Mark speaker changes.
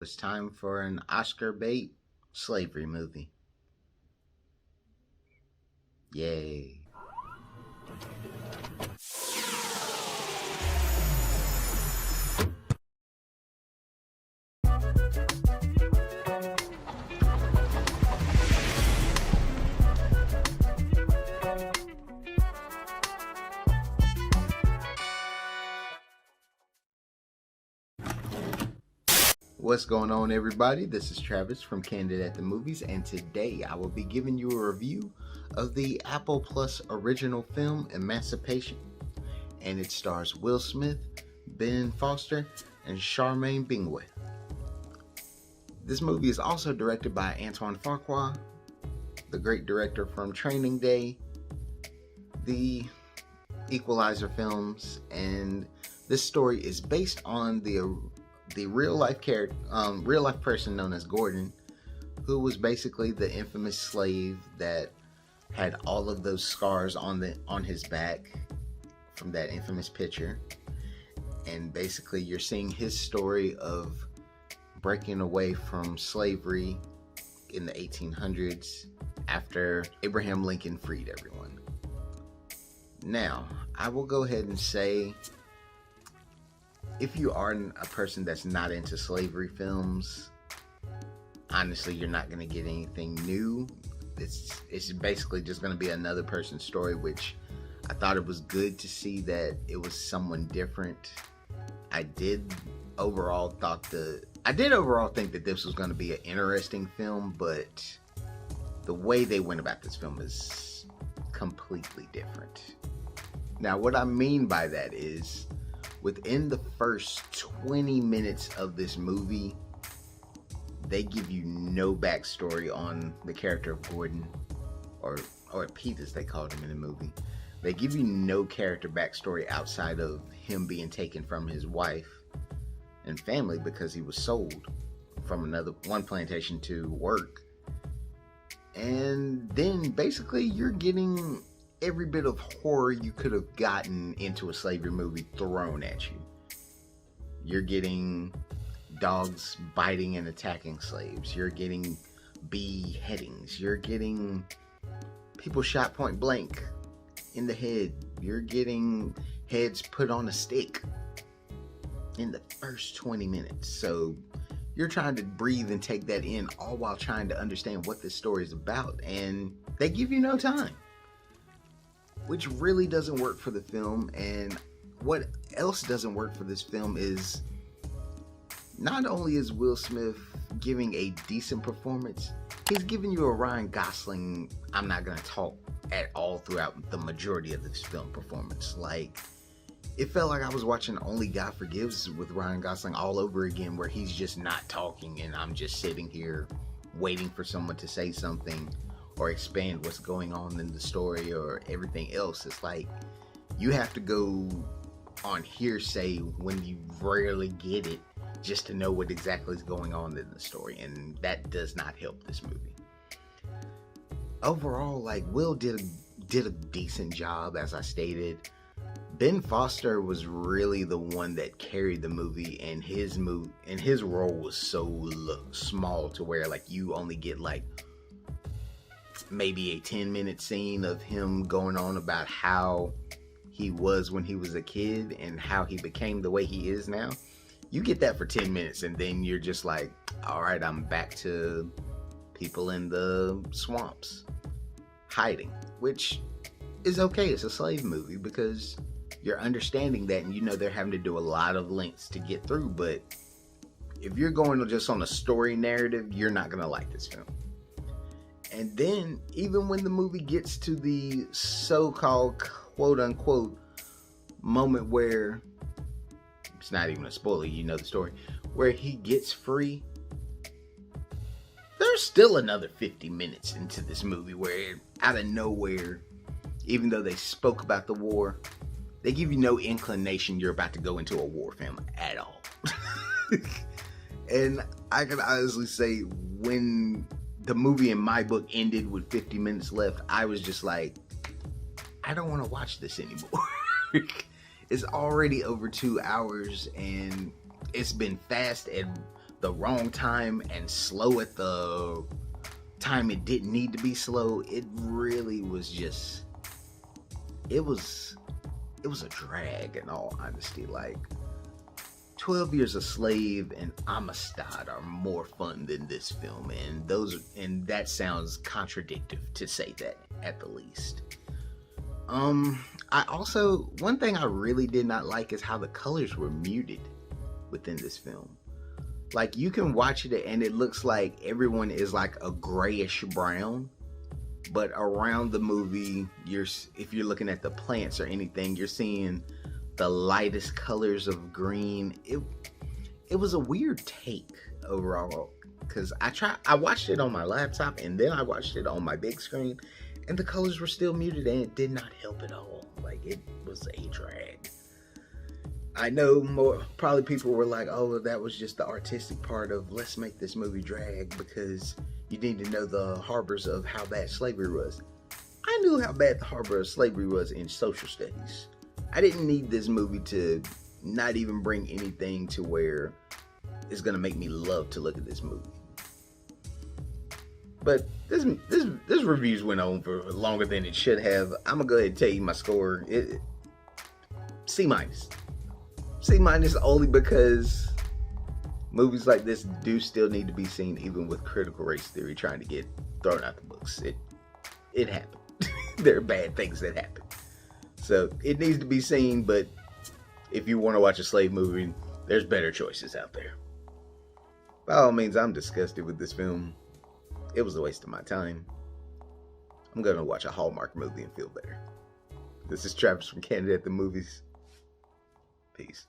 Speaker 1: It's time for an Oscar bait slavery movie. Yay. What's going on, everybody? This is Travis from Candid at the Movies, and today I will be giving you a review of the Apple Plus original film Emancipation. And it stars Will Smith, Ben Foster, and Charmaine Bingwa. This movie is also directed by Antoine Fuqua, the great director from Training Day, the Equalizer films, and this story is based on the real life character, real life person known as Gordon, who was basically the infamous slave that had all of those scars on his back from that infamous picture. And basically, you're seeing his story of breaking away from slavery in the 1800s after Abraham Lincoln freed everyone. Now, I will go ahead and say, if you are a person that's not into slavery films, honestly, you're not going to get anything new. It's basically just going to be another person's story, which I thought it was good to see that it was someone different. I did overall think that this was going to be an interesting film, but the way they went about this film is completely different. Now, what I mean by that is, within the first 20 minutes of this movie, they give you no backstory on the character of Gordon, or Pete as they called him in the movie. They give you no character backstory outside of him being taken from his wife and family because he was sold from one plantation to work. And then basically you're getting every bit of horror you could have gotten into a slavery movie thrown at you. You're getting dogs biting and attacking slaves. You're getting beheadings. You're getting people shot point blank in the head. You're getting heads put on a stick in the first 20 minutes. So you're trying to breathe and take that in, all while trying to understand what this story is about, and they give you no time, which really doesn't work for the film. And what else doesn't work for this film is, not only is Will Smith giving a decent performance, he's giving you a Ryan Gosling, I'm not going to talk at all throughout the majority of this film performance. Like, it felt like I was watching Only God Forgives with Ryan Gosling all over again, where he's just not talking and I'm just sitting here waiting for someone to say something or expand what's going on in the story or everything else. It's like you have to go on hearsay when you rarely get it just to know what exactly is going on in the story, and that does not help this movie. Overall, like, Will did a decent job, as I stated. Ben Foster was really the one that carried the movie, and his role was so small to where, like, you only get like maybe a 10-minute scene of him going on about how he was when he was a kid and how he became the way he is now. You get that for 10 minutes and then you're just like, all right, I'm back to people in the swamps hiding, which is okay. It's a slave movie because you're understanding that, and you know they're having to do a lot of lengths to get through. But if you're going just on a story narrative, you're not going to like this film. And then, even when the movie gets to the so-called quote-unquote moment where, it's not even a spoiler, you know the story, where he gets free, there's still another 50 minutes into this movie where, out of nowhere, even though they spoke about the war, they give you no inclination you're about to go into a war film at all. And I can honestly say, when the movie in my book ended with 50 minutes left, I was just like, I don't want to watch this anymore. It's already over 2 hours, and it's been fast the wrong time and slow at the time it didn't need to be slow. It really was just, it was a drag, in all honesty. Like, 12 Years a Slave and Amistad are more fun than this film, and that sounds contradictory to say that, at the least. I also, one thing I really did not like is how the colors were muted within this film. Like, you can watch it and it looks like everyone is like a grayish brown, but around the movie, if you're looking at the plants or anything, you're seeing the lightest colors of green. It was a weird take overall, because I watched it on my laptop and then I watched it on my big screen, and the colors were still muted and it did not help at all. Like, it was a drag. I know probably people were like, oh, that was just the artistic part of, let's make this movie drag because you need to know the harbors of how bad slavery was. I knew how bad the harbor of slavery was in social studies. I didn't need this movie to not even bring anything to where it's gonna make me love to look at this movie. But this review's went on for longer than it should have. I'm gonna go ahead and tell you my score. C-. C- only because movies like this do still need to be seen, even with critical race theory trying to get thrown out the books. It happened. There are bad things that happen. So it needs to be seen, but if you want to watch a slave movie, there's better choices out there. By all means, I'm disgusted with this film. It was a waste of my time. I'm going to watch a Hallmark movie and feel better. This is Travis from Candid at the Movies. Peace.